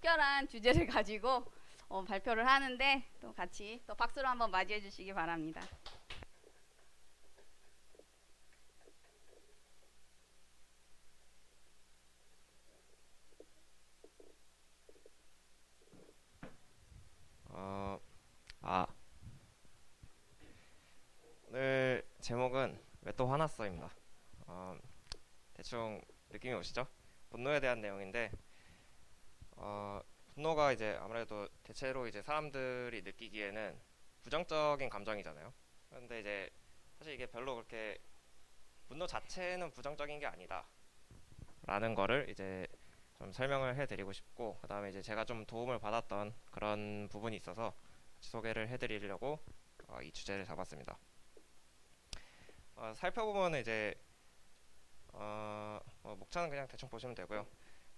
특별한 주제를 가지고 발표를 하는데 또 같이 또 박수로 한번 맞이해 주시기 바랍니다. 어, 아, 오늘 제목은 왜 또 화났어입니다. 어, 대충 느낌이 오시죠? 분노에 대한 내용인데, 분노가 이제 아무래도 대체로 이제 사람들이 느끼기에는 부정적인 감정이잖아요. 그런데 이제 사실 이게 별로 그렇게 분노 자체는 부정적인 게 아니다. 라는 거를 이제 좀 설명을 해드리고 싶고, 그 다음에 이제 제가 좀 도움을 받았던 그런 부분이 있어서 같이 소개를 해드리려고 이 주제를 잡았습니다. 살펴보면 이제 목차는 그냥 대충 보시면 되고요.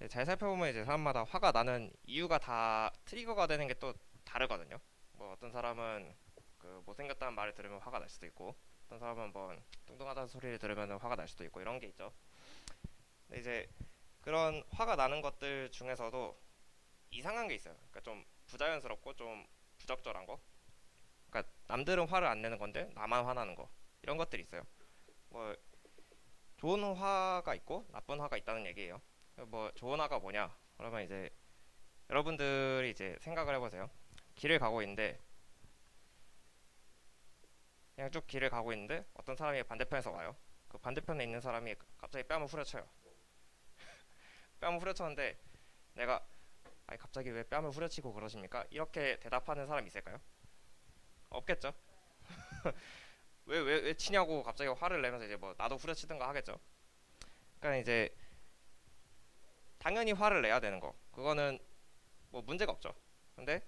잘 살펴보면 이제 사람마다 화가 나는 이유가 다 트리거가 되는 게 또 다르거든요. 뭐 어떤 사람은 그 못생겼다는 말을 들으면 화가 날 수도 있고, 어떤 사람은 뭐 뚱뚱하다는 소리를 들으면 화가 날 수도 있고 이런 게 있죠. 근데 이제 그런 화가 나는 것들 중에서도 이상한 게 있어요. 그러니까 좀 부자연스럽고 좀 부적절한 거. 그러니까 남들은 화를 안 내는 건데 나만 화나는 거. 이런 것들이 있어요. 뭐 좋은 화가 있고 나쁜 화가 있다는 얘기예요. 뭐 좋은 화가 뭐냐? 그러면 이제 여러분들이 이제 생각을 해보세요. 길을 가고 있는데 그냥 쭉 길을 가고 있는데 어떤 사람이 반대편에서 와요. 그 반대편에 있는 사람이 갑자기 뺨을 후려쳐요. 뺨을 후려쳤는데 내가 아니 갑자기 왜 뺨을 후려치고 그러십니까? 이렇게 대답하는 사람 있을까요? 없겠죠. 왜 치냐고 갑자기 화를 내면서 이제 뭐 나도 후려치든가 하겠죠. 그러니까 이제 당연히 화를 내야 되는 거. 그거는 뭐 문제가 없죠. 근데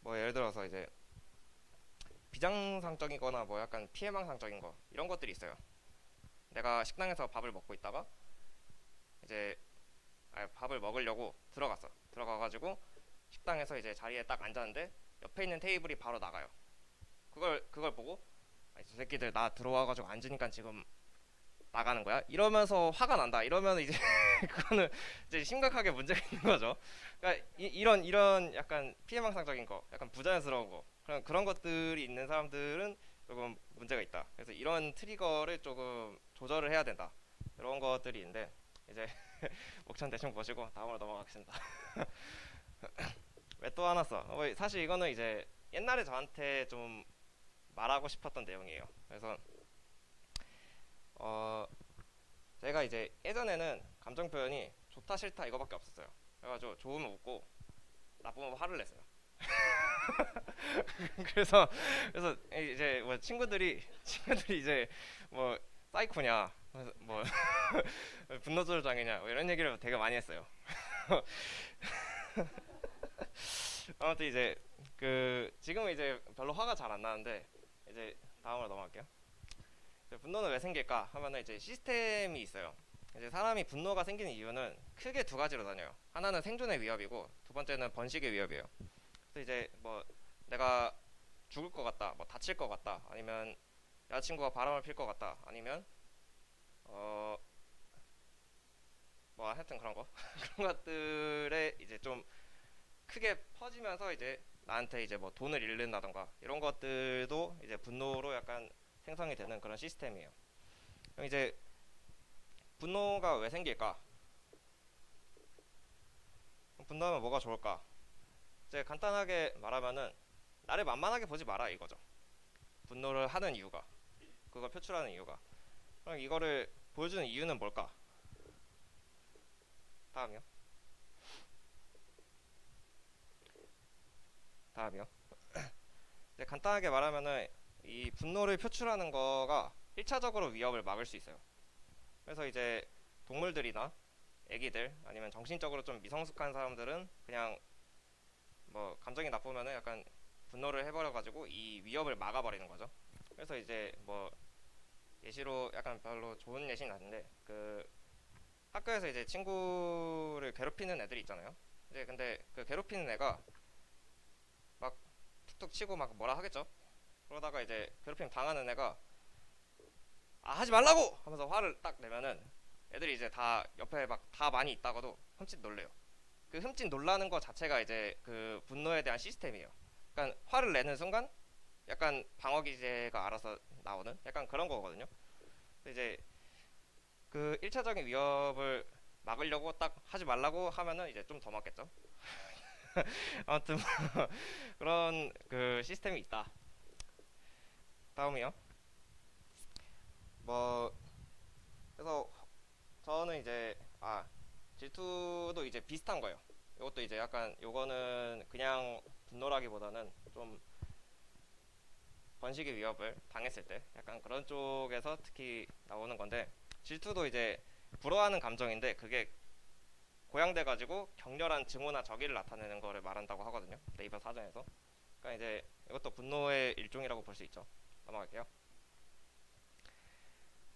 뭐 예를 들어서 이제 비정상적이거나 뭐 약간 피해망상적인 거 이런 것들이 있어요. 내가 식당에서 밥을 먹고 있다가 이제 밥을 먹으려고 들어가가지고 식당에서 이제 자리에 딱 앉았는데 옆에 있는 테이블이 바로 나가요. 그걸 보고 아니, 저 새끼들 나 들어와가지고 앉으니까 지금 나가는 거야? 이러면서 화가 난다. 이러면 이제 그거는 이제 심각하게 문제가 있는 거죠. 그러니까 이런 약간 피해망상적인 거, 약간 부자연스러운 거, 그런 것들이 있는 사람들은 조금 문제가 있다. 그래서 이런 트리거를 조금 조절을 해야 된다. 이런 것들이 있는데 이제 목천 대충 보시고 다음으로 넘어가겠습니다. 왜 또 화났어? 사실 이거는 이제 옛날에 저한테 좀 말하고 싶었던 내용이에요. 그래서 어, 제가 이제 예전에는 감정 표현이 좋다 싫다 이거밖에 없었어요. 그래가지고 좋으면 웃고 나쁘면 화를 냈어요. 그래서 그래서 이제 뭐 친구들이 이제 뭐 사이코냐, 뭐 분노 조절장애냐 뭐 이런 얘기를 되게 많이 했어요. 아무튼 이제 그 지금은 이제 별로 화가 잘 안 나는데 이제 다음으로 넘어갈게요. 분노는 왜 생길까 하면은 이제 시스템이 있어요. 이제 사람이 분노가 생기는 이유는 크게 두 가지로 나뉘어요. 하나는 생존의 위협이고 두 번째는 번식의 위협이에요. 그래서 이제 뭐 내가 죽을 것 같다, 뭐 다칠 것 같다, 아니면 여자친구가 바람을 필 것 같다, 아니면 어 뭐 하여튼 그런 거 그런 것들에 이제 좀 크게 퍼지면서 이제 나한테 이제 뭐 돈을 잃는다던가 이런 것들도 이제 분노로 약간 생성이 되는 그런 시스템이에요. 그럼 이제 분노가 왜 생길까? 분노하면 뭐가 좋을까? 이제 간단하게 말하면은 나를 만만하게 보지 마라 이거죠. 분노를 하는 이유가, 그걸 표출하는 이유가. 그럼 이거를 보여주는 이유는 뭘까? 다음이요. 다음이요. 이제 간단하게 말하면은 이 분노를 표출하는 거가 1차적으로 위협을 막을 수 있어요. 그래서 이제 동물들이나 애기들 아니면 정신적으로 좀 미성숙한 사람들은 그냥 뭐 감정이 나쁘면은 약간 분노를 해버려가지고 이 위협을 막아버리는 거죠. 그래서 이제 뭐 예시로 약간 별로 좋은 예시는 아닌데 그 학교에서 이제 친구를 괴롭히는 애들이 있잖아요. 이제 근데 그 괴롭히는 애가 막 툭툭 치고 막 뭐라 하겠죠. 그러다가 이제 괴롭힘 당하는 애가 아 하지 말라고 하면서 화를 딱 내면은 애들이 이제 다 옆에 막 다 많이 있다가도 흠칫 놀래요. 그 흠칫 놀라는 거 자체가 이제 그 분노에 대한 시스템이에요. 그러니까 화를 내는 순간 약간 방어 기제가 알아서 나오는 약간 그런 거거든요. 근데 이제 그 1차적인 위협을 막으려고 딱 하지 말라고 하면은 이제 좀 더 맞겠죠. 아무튼 그런 그 시스템이 있다. 다음이요. 뭐 그래서 저는 이제 질투도 이제 비슷한 거예요. 이것도 이제 약간 요거는 그냥 분노라기보다는 좀 번식의 위협을 당했을 때 약간 그런 쪽에서 특히 나오는 건데, 질투도 이제 불어하는 감정인데 그게 고양돼 가지고 격렬한 증오나 적의를 나타내는 거를 말한다고 하거든요. 네이버 사전에서. 그러니까 이제 이것도 분노의 일종이라고 볼 수 있죠. 넘어갈게요.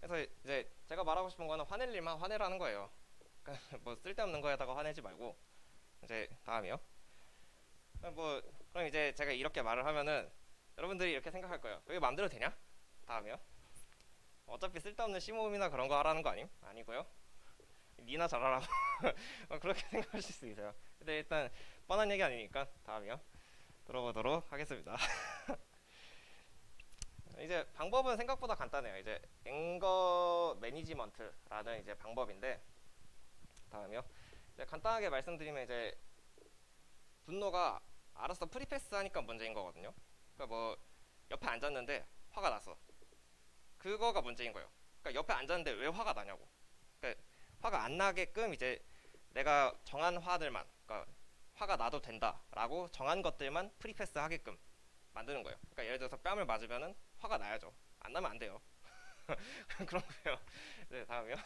그래서 이제 제가 말하고 싶은 거는 화낼 일만 화내라는 거예요. 그러니까 뭐 쓸데없는 거에다가 화내지 말고. 이제 다음이요. 뭐 그럼 이제 제가 이렇게 말을 하면은 여러분들이 이렇게 생각할 거예요. 그게 마음대로 되냐? 다음이요. 어차피 쓸데없는 심호흡이나 그런 거 하라는 거 아님? 아니고요. 니나 잘하라고. 그렇게 생각하실 수 있어요. 근데 일단 뻔한 얘기 아니니까 다음이요. 들어보도록 하겠습니다. 이제 방법은 생각보다 간단해요. 이제 앵거 매니지먼트라는 이제 방법인데, 다음이요. 이제 간단하게 말씀드리면 이제 분노가 알아서 프리패스 하니까 문제인 거거든요. 그러니까 뭐 옆에 앉았는데 화가 났어. 그거가 문제인 거예요. 그러니까 옆에 앉았는데 왜 화가 나냐고. 그러니까 화가 안 나게끔 이제 내가 정한 화들만, 그러니까 화가 나도 된다라고 정한 것들만 프리패스 하게끔 만드는 거예요. 그러니까 예를 들어서 뺨을 맞으면은 화가 나야죠. 안 나면 안 돼요. 그런 거예요. 네, 다음이요.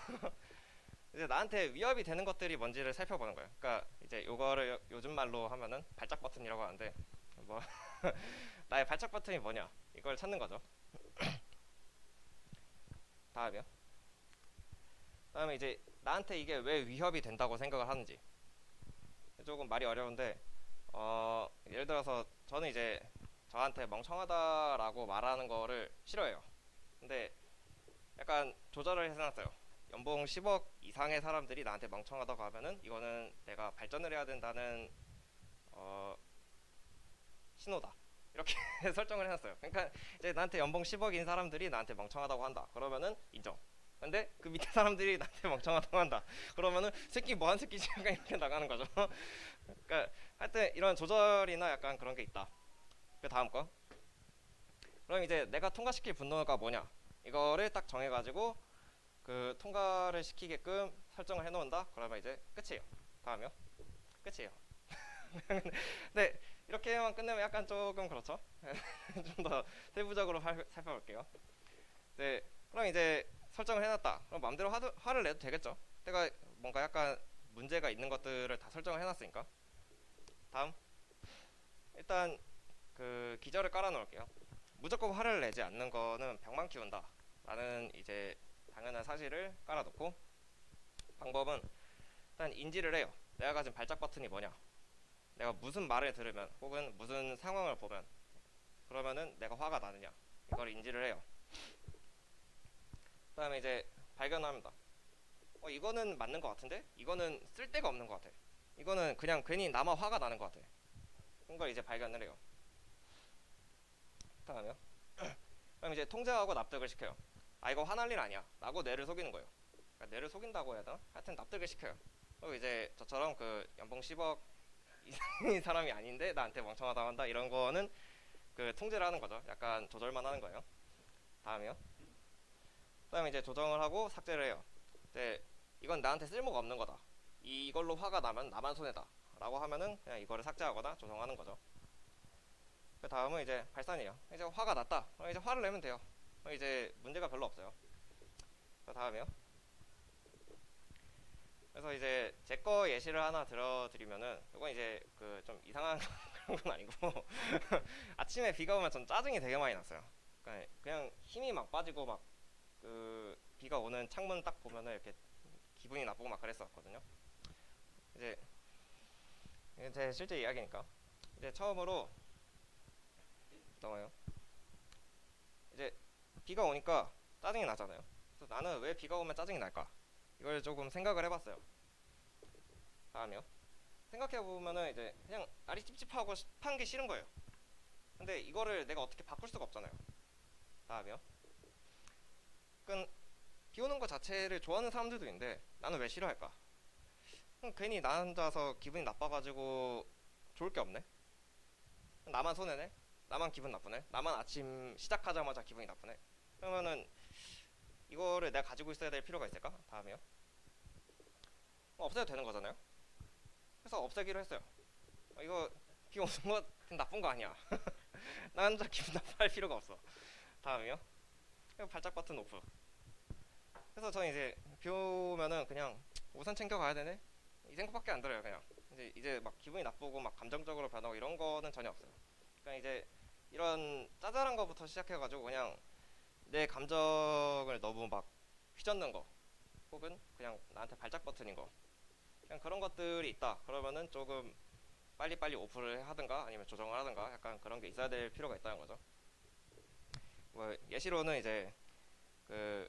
이제 나한테 위협이 되는 것들이 뭔지를 살펴보는 거예요. 그러니까 이제 요거를 요즘 말로 하면은 발작 버튼이라고 하는데, 뭐 나의 발작 버튼이 뭐냐 이걸 찾는 거죠. 다음이요. 다음에 이제 나한테 이게 왜 위협이 된다고 생각을 하는지. 조금 말이 어려운데 예를 들어서 저는 이제 저한테 멍청하다라고 말하는 거를 싫어해요. 근데 약간 조절을 해놨어요. 연봉 10억 이상의 사람들이 나한테 멍청하다고 하면은 이거는 내가 발전을 해야 된다는 어, 신호다. 이렇게 설정을 해놨어요. 그러니까 이제 나한테 연봉 10억인 사람들이 나한테 멍청하다고 한다. 그러면은 인정. 근데 그 밑에 사람들이 나한테 멍청하다고 한다. 그러면은 새끼 뭐한 새끼지? 약간 이렇게 나가는 거죠. 그러니까 하여튼 이런 조절이나 약간 그런 게 있다. 그 다음 거. 그럼 이제 내가 통과시킬 분노가 뭐냐? 이거를 딱 정해가지고 그 통과를 시키게끔 설정을 해놓는다. 그러면 이제 끝이에요. 다음이요. 끝이에요. 네, 이렇게만 끝내면 약간 조금 그렇죠. 좀 더 세부적으로 살펴볼게요. 네, 그럼 이제 설정을 해놨다. 그럼 마음대로 화를 내도 되겠죠. 내가 뭔가 약간 문제가 있는 것들을 다 설정을 해놨으니까. 다음, 일단 그 기저를 깔아놓을게요. 무조건 화를 내지 않는 거는 병만 키운다 라는 이제 당연한 사실을 깔아놓고, 방법은 일단 인지를 해요. 내가 가진 발작 버튼이 뭐냐, 내가 무슨 말을 들으면 혹은 무슨 상황을 보면 그러면은 내가 화가 나느냐, 이걸 인지를 해요. 그 다음에 이제 발견합니다. 이거는 맞는 것 같은데 이거는 쓸데가 없는 것 같아, 이거는 그냥 괜히 나만 화가 나는 것 같아, 그런 걸 이제 발견을 해요. 다음에요. 그럼 이제 통제하고 납득을 시켜요. 이거 화날 일 아니야 라고 뇌를 속이는 거예요. 그러니까 뇌를 속인다고 해야 되나? 하여튼 납득을 시켜요. 그리고 이제 저처럼 그 연봉 10억 이상인 사람이 아닌데 나한테 멍청하다고 한다, 이런 거는 그 통제를 하는 거죠. 약간 조절만 하는 거예요. 다음이요. 그다음에 이제 조정을 하고 삭제를 해요. 이제 이건 나한테 쓸모가 없는 거다, 이걸로 화가 나면 나만 손해다 라고 하면은 그냥 이거를 삭제하거나 조정하는 거죠. 그 다음은 이제 발산이에요. 이제 화가 났다, 이제 화를 내면 돼요. 이제 문제가 별로 없어요. 그 다음이요. 그래서 이제 제 거 예시를 하나 들어드리면은, 이건 이제 그 좀 이상한 그런 건 아니고 아침에 비가 오면 전 짜증이 되게 많이 났어요. 그러니까 그냥 힘이 막 빠지고 막 그 비가 오는 창문 딱 보면은 이렇게 기분이 나쁘고 막 그랬었거든요. 이제 이게 제 실제 이야기니까 이제 처음으로 넘어요. 이제 비가 오니까 짜증이 나잖아요. 그래서 나는 왜 비가 오면 짜증이 날까? 이걸 조금 생각을 해봤어요. 다음이요. 생각해 보면은 이제 그냥 날이 찝찝하고 습한 게 싫은 거예요. 근데 이거를 내가 어떻게 바꿀 수가 없잖아요. 다음이요. 그러니까 비 오는 거 자체를 좋아하는 사람들도 있는데 나는 왜 싫어할까? 괜히 나 혼자서 기분이 나빠가지고 좋을 게 없네. 나만 손해네. 나만 기분 나쁘네. 나만 아침 시작하자마자 기분이 나쁘네. 그러면은 이거를 내가 가지고 있어야 될 필요가 있을까? 다음이요. 없애도 되는 거잖아요. 그래서 없애기로 했어요. 이거 비 오는 거 나쁜 거 아니야. 나 혼자 기분 나빠할 필요가 없어. 다음이요. 발작 버튼 오프. 그래서 저는 이제 비 오면은 그냥 우산 챙겨 가야 되네. 이 생각밖에 안 들어요. 그냥 이제 막 기분이 나쁘고 막 감정적으로 변하고 이런 거는 전혀 없어요. 그냥 이제 이런 짜잘한 거부터 시작해가지고 그냥 내 감정을 너무 막 휘젓는 거, 혹은 그냥 나한테 발작 버튼인 거, 그냥 그런 것들이 있다. 그러면은 조금 빨리빨리 오프를 하든가 아니면 조정을 하든가 약간 그런 게 있어야 될 필요가 있다는 거죠. 뭐 예시로는 이제 그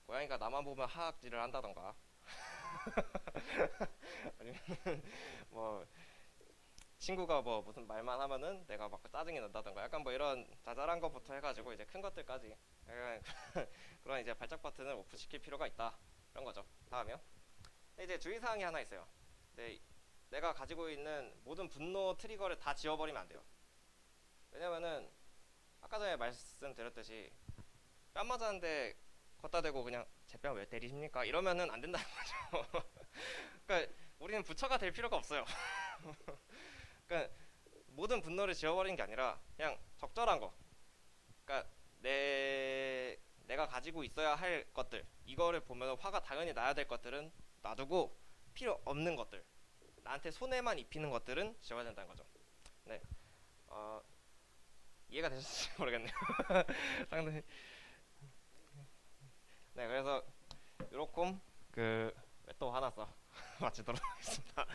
고양이가 나만 보면 하악질을 한다던가 아니면 뭐 친구가 뭐 무슨 말만 하면은 내가 막 짜증이 난다던가 약간 뭐 이런 자잘한 것부터 해가지고 이제 큰 것들까지 약간 그런 이제 발작 버튼을 오프시킬 필요가 있다, 그런 거죠. 다음이요. 이제 주의사항이 하나 있어요. 내가 가지고 있는 모든 분노 트리거를 다 지워버리면 안 돼요. 왜냐면은 아까 전에 말씀드렸듯이 뺨 맞았는데 걷다 대고 그냥 제 뺨 왜 때리십니까? 이러면은 안 된다는 거죠. 그러니까 우리는 부처가 될 필요가 없어요. 그러니까 모든 분노를 지워버리는 게 아니라 그냥 적절한 거. 그러니까 내가 가지고 있어야 할 것들, 이거를 보면 화가 당연히 나야 될 것들은 놔두고 필요 없는 것들, 나한테 손해만 입히는 것들은 지워야 된다는 거죠. 네, 이해가 되셨을지 모르겠네요. 상당히. 네, 그래서 요렇게 또 하나 써 마치도록 하겠습니다.